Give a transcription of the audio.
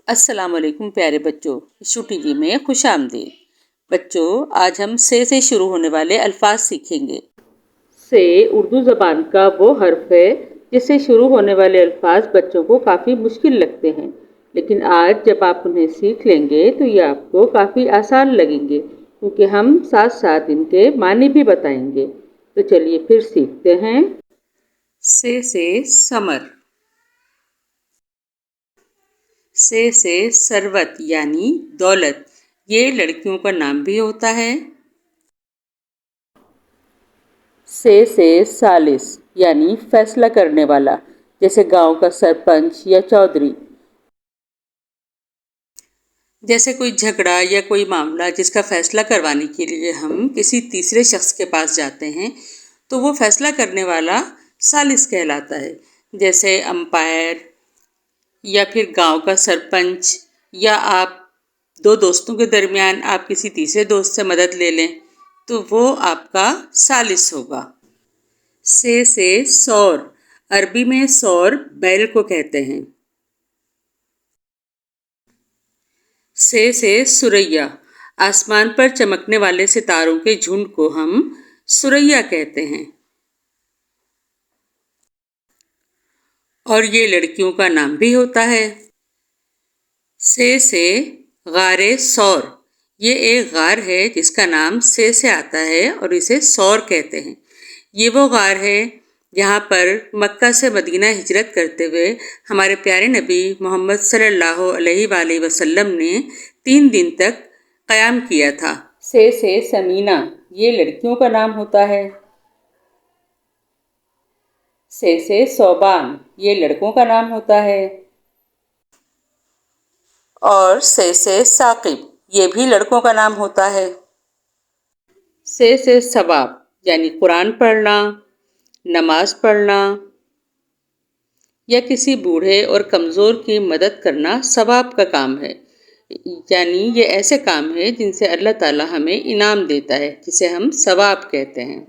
السلام علیکم پیارے بچوں، ایشو ٹی وی میں خوش آمدید۔ بچوں، آج ہم سے شروع ہونے والے الفاظ سیکھیں گے۔ سے اردو زبان کا وہ حرف ہے جس سے شروع ہونے والے الفاظ بچوں کو کافی مشکل لگتے ہیں، لیکن آج جب آپ انہیں سیکھ لیں گے تو یہ آپ کو کافی آسان لگیں گے، کیونکہ ہم ساتھ ساتھ ان کے معنی بھی بتائیں گے۔ تو چلیے پھر سیکھتے ہیں۔ سے سمر، سے ثروت یعنی دولت، یہ لڑکیوں کا نام بھی ہوتا ہے۔ سے ثالث یعنی فیصلہ کرنے والا، جیسے گاؤں کا سرپنچ یا چودھری۔ جیسے کوئی جھگڑا یا کوئی معاملہ جس کا فیصلہ کروانے کے لیے ہم کسی تیسرے شخص کے پاس جاتے ہیں تو وہ فیصلہ کرنے والا ثالث کہلاتا ہے، جیسے امپائر یا پھر گاؤں کا سرپنچ، یا آپ دو دوستوں کے درمیان آپ کسی تیسرے دوست سے مدد لے لیں تو وہ آپ کا ثالث ہوگا۔ سے سور، عربی میں سور بیل کو کہتے ہیں۔ سے سریا، آسمان پر چمکنے والے ستاروں کے جھنڈ کو ہم سریا کہتے ہیں، اور یہ لڑکیوں کا نام بھی ہوتا ہے۔ سے غار سور، یہ ایک غار ہے جس کا نام سے آتا ہے اور اسے سور کہتے ہیں۔ یہ وہ غار ہے جہاں پر مکہ سے مدینہ ہجرت کرتے ہوئے ہمارے پیارے نبی محمد صلی اللہ علیہ وآلہ وسلم نے 3 دن تک قیام کیا تھا۔ سے سمینہ، یہ لڑکیوں کا نام ہوتا ہے۔ سے صوبان، یہ لڑکوں کا نام ہوتا ہے۔ اور سے ثاقب، یہ بھی لڑکوں کا نام ہوتا ہے۔ سے ثواب یعنی قرآن پڑھنا، نماز پڑھنا یا کسی بوڑھے اور کمزور کی مدد کرنا ثواب کا کام ہے، یعنی یہ ایسے کام ہے جن سے اللہ تعالیٰ ہمیں انعام دیتا ہے، جسے ہم ثواب کہتے ہیں۔